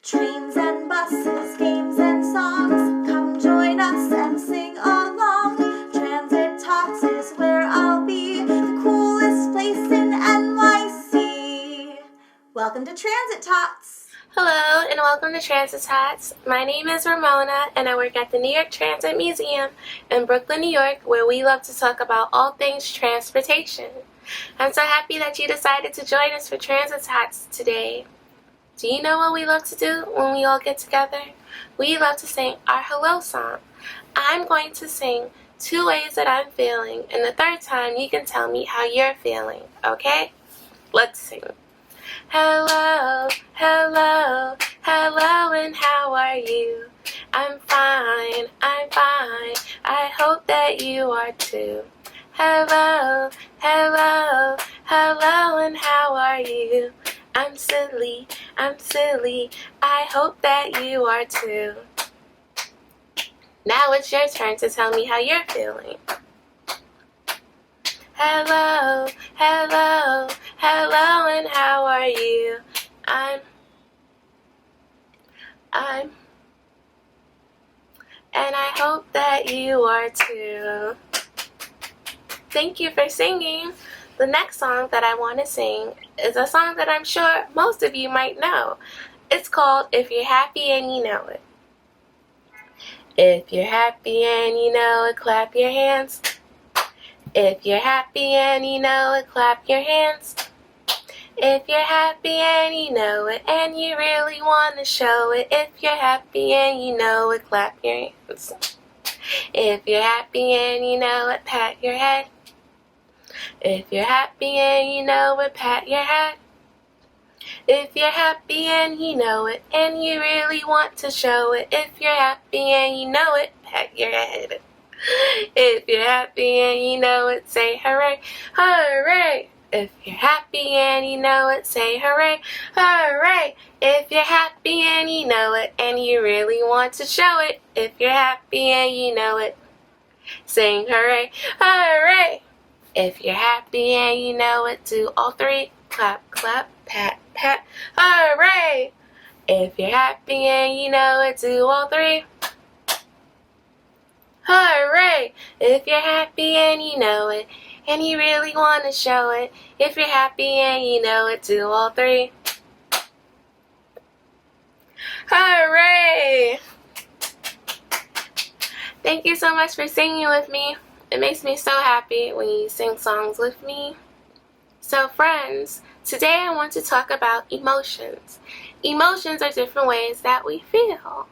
Trains and buses, games and songs, come join us and sing along. Transit Tots is where I'll be, the coolest place in NYC. Welcome to Transit Tots. Hello and welcome to Transit Tots. My name is Ramona and I work at the New York Transit Museum in Brooklyn, New York, where we love to talk about all things transportation. I'm so happy that you decided to join us for Transit Tots today. Do you know what we love to do when we all get together? We love to sing our hello song. I'm going to sing 2 ways that I'm feeling, and the third time you can tell me how you're feeling, okay? Let's sing. Hello, hello, hello, and how are you? I'm fine, I hope that you are too. Hello, hello, hello, and how are you? I'm silly, I hope that you are too. Now it's your turn to tell me how you're feeling. Hello, hello, hello, and how are you? And I hope that you are too. Thank you for singing. The next song that I want to sing is a song that I'm sure most of you might know. It's called If You're Happy and You Know It. If you're happy and you know it, clap your hands. If you're happy and you know it, clap your hands. If you're happy and you know it, and you really want to show it. If you're happy and you know it, clap your hands. If you're happy and you know it, pat your head. If you're happy and you know it, pat your head. If you're happy and you know it, and you really want to show it. If you're happy and you know it, pat your head. If you're happy and you know it, say hooray, hooray. If you're happy and you know it, say hooray, hooray. If you're happy and you know it, and you really want to show it. If you're happy and you know it, sing hooray, hooray. If you're happy and you know it, do all three. Clap, clap, pat, pat, hooray. If you're happy and you know it, do all three. Hooray! If you're happy and you know it, and you really want to show it. If you're happy and you know it, do all three. Hooray! Thank you so much for singing with me. It makes me so happy when you sing songs with me. So friends, today I want to talk about emotions. Emotions are different ways that we feel.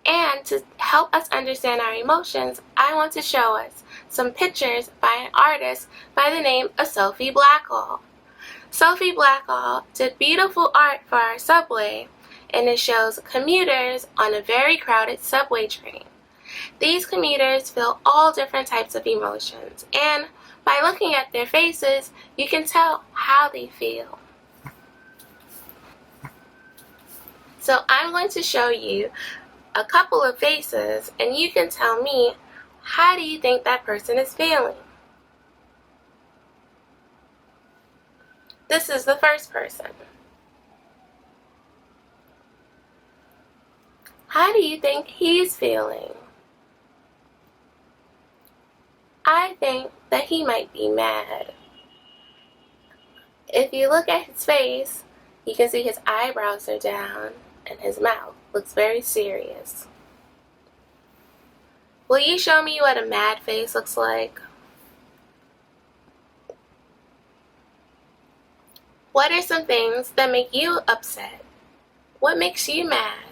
And to help us understand our emotions, I want to show us some pictures by an artist by the name of Sophie Blackall. Sophie Blackall did beautiful art for our subway, and it shows commuters on a very crowded subway train. These commuters feel all different types of emotions, and by looking at their faces, you can tell how they feel. So I'm going to show you a couple of faces, and you can tell me, how do you think that person is feeling? This is the first person. How do you think he's feeling? I think that he might be mad. If you look at his face, you can see his eyebrows are down and his mouth looks very serious. Will you show me what a mad face looks like? What are some things that make you upset? What makes you mad?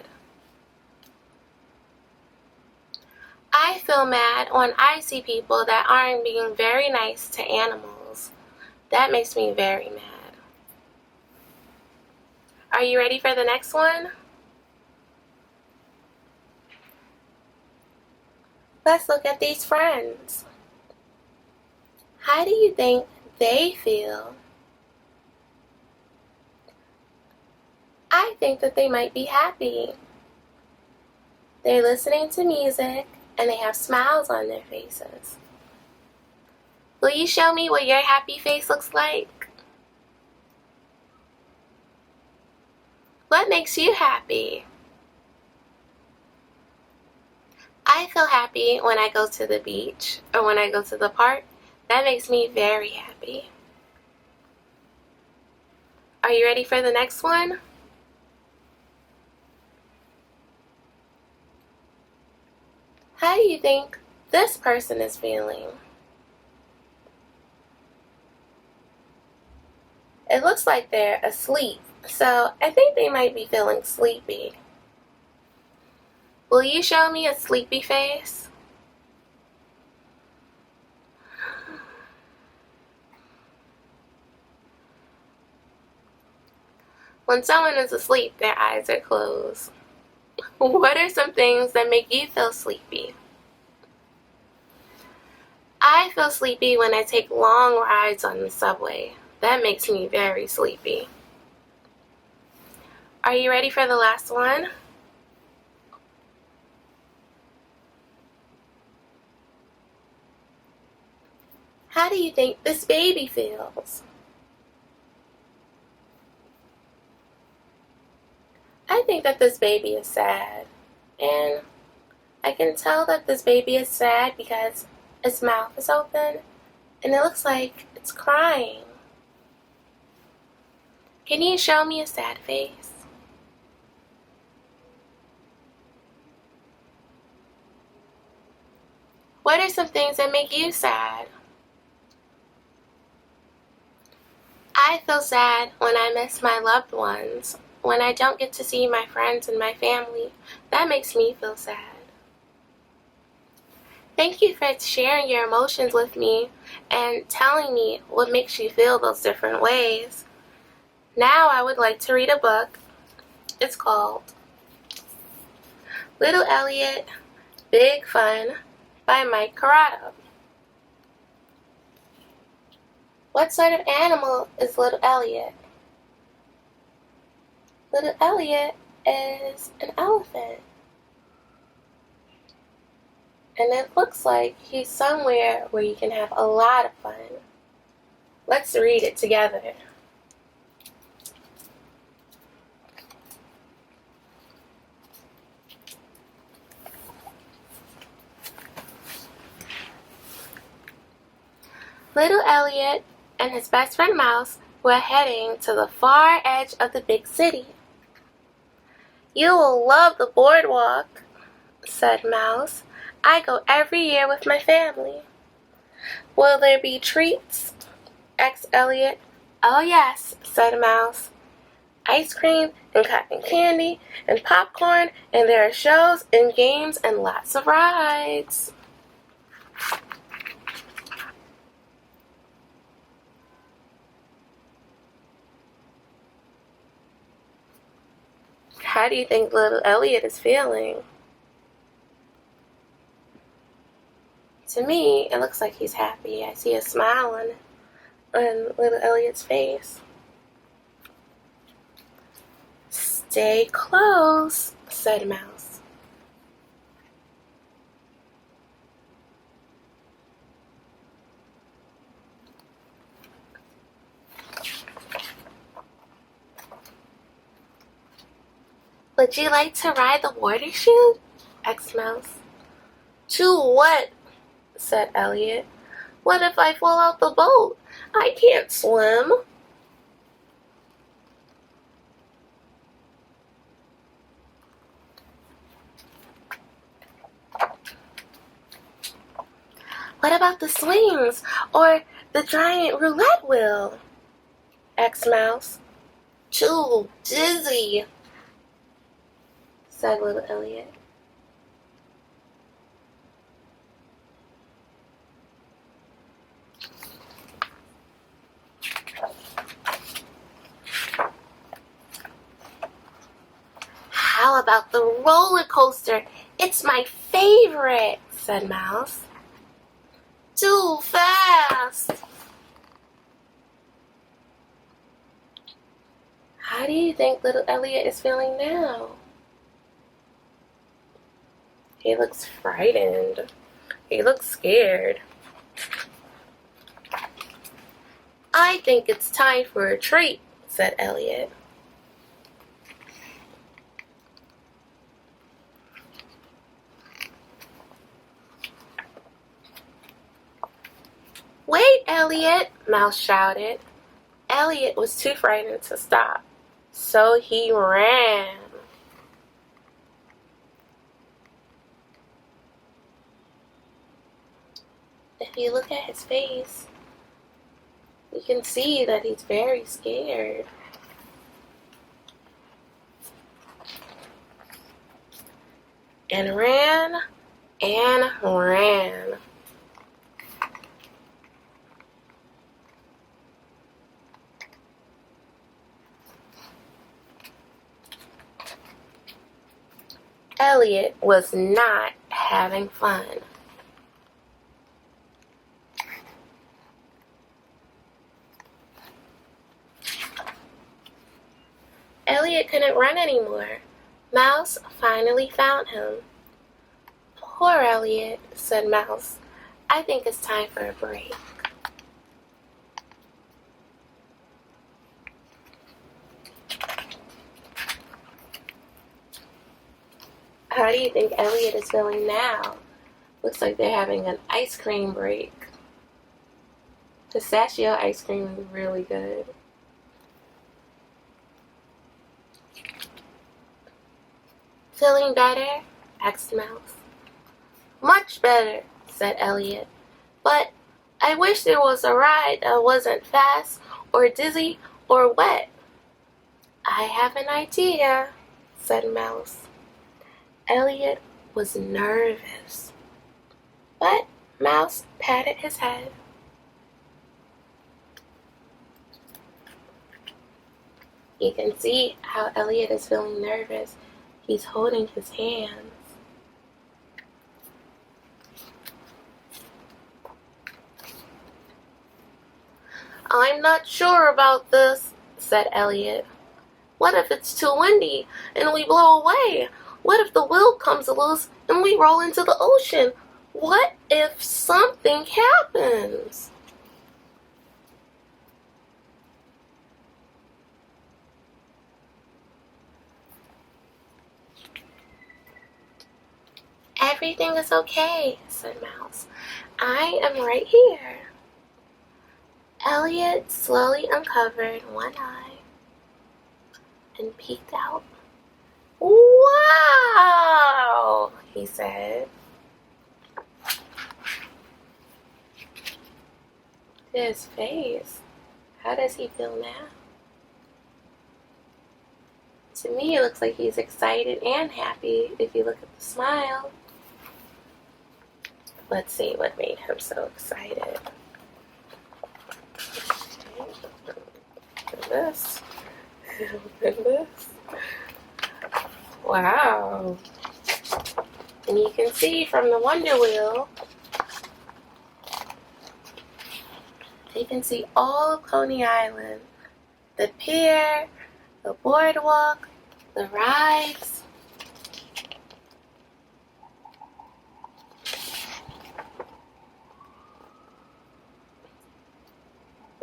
I feel mad when I see people that aren't being very nice to animals. That makes me very mad. Are you ready for the next one? Let's look at these friends. How do you think they feel? I think that they might be happy. They're listening to music and they have smiles on their faces. Will you show me what your happy face looks like? What makes you happy? I feel happy when I go to the beach or when I go to the park. That makes me very happy. Are you ready for the next one? How do you think this person is feeling? It looks like they're asleep, so I think they might be feeling sleepy. Will you show me a sleepy face? When someone is asleep, their eyes are closed. What are some things that make you feel sleepy? I feel sleepy when I take long rides on the subway. That makes me very sleepy. Are you ready for the last one? How do you think this baby feels? I think that this baby is sad. And I can tell that this baby is sad because its mouth is open and it looks like it's crying. Can you show me a sad face? What are some things that make you sad? I feel sad when I miss my loved ones, when I don't get to see my friends and my family. That makes me feel sad. Thank you for sharing your emotions with me and telling me what makes you feel those different ways. Now I would like to read a book. It's called Little Elliot, Big Fun by Mike Corrado. What sort of animal is Little Elliot? Little Elliot is an elephant. And it looks like he's somewhere where you can have a lot of fun. Let's read it together. Little Elliot and his best friend Mouse were heading to the far edge of the big city. "You will love the boardwalk," said Mouse. "I go every year with my family." "Will there be treats?" asked Elliot. "Oh yes," said Mouse. "Ice cream and cotton candy and popcorn, and there are shows and games and lots of rides." How do you think Little Elliot is feeling? To me, it looks like he's happy. I see a smile on Little Elliot's face. "Stay close," said Mouse. "Would you like to ride the water chute?" asked Mouse. "To what?" said Elliot. "What if I fall out the boat? I can't swim." "What about the swings or the giant roulette wheel?" asked Mouse. "Too dizzy," said Little Elliot. "How about the roller coaster? It's my favorite," said Mouse. "Too fast." How do you think Little Elliot is feeling now? He looks frightened. He looks scared. "I think it's time for a treat," said Elliot. Elliot, Mouse shouted. Elliot was too frightened to stop, so he ran. If you look at his face, you can see that he's very scared. And ran and ran. Elliot was not having fun. Elliot couldn't run anymore. Mouse finally found him. Poor Elliot, said Mouse. I think it's time for a break. How do you think Elliot is feeling now? Looks like they're having an ice cream break. Pistachio ice cream is really good. Feeling better? Asked Mouse. Much better, said Elliot. But I wish there was a ride that wasn't fast or dizzy or wet. I have an idea, said Mouse. Elliot was nervous, but Mouse patted his head. You can see how Elliot is feeling nervous. He's holding his hands. I'm not sure about this, said Elliot. What if it's too windy and we blow away? What if the wheel comes loose and we roll into the ocean? What if something happens? Everything is okay, said Mouse. I am right here. Elliot slowly uncovered one eye and peeked out. Wow, he said. To his face. How does he feel now? To me, it looks like he's excited and happy if you look at the smile. Let's see what made him so excited. Open this. Open this. Wow. And you can see from the Wonder Wheel, you can see all of Coney Island. The pier, the boardwalk, the rides.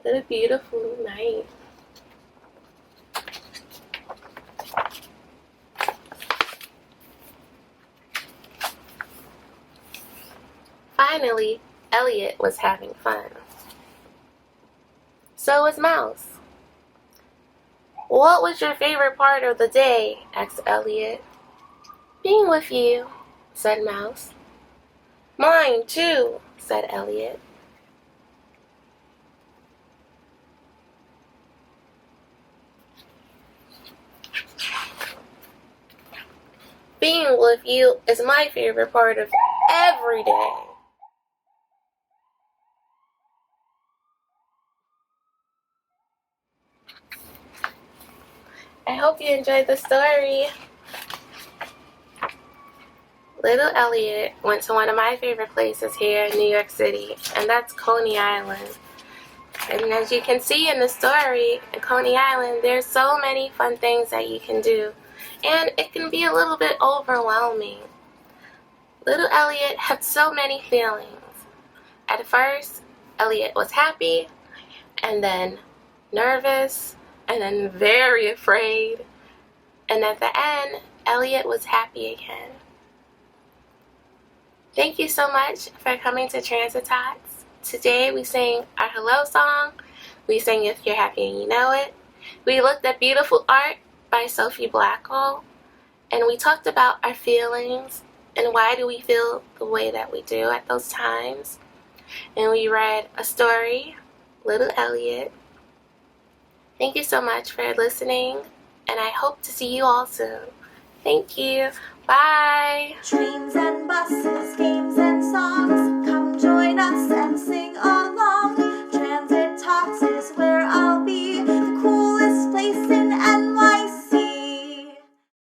What a beautiful night. Finally, Elliot was having fun. So was Mouse. What was your favorite part of the day? Asked Elliot. Being with you, said Mouse. Mine too, said Elliot. Being with you is my favorite part of every day. I hope you enjoyed the story. Little Elliot went to one of my favorite places here in New York City, and that's Coney Island. And as you can see in the story, in Coney Island, there's so many fun things that you can do, and it can be a little bit overwhelming. Little Elliot had so many feelings. At first, Elliot was happy, and then nervous, and then very afraid. And at the end, Elliot was happy again. Thank you so much for coming to Transit Tots. Today we sang our hello song. We sang If You're Happy and You Know It. We looked at Beautiful Art by Sophie Blackall. And we talked about our feelings and why do we feel the way that we do at those times. And we read a story, Little Elliot. Thank you so much for listening, and I hope to see you all soon. Thank you. Bye. Trains and buses.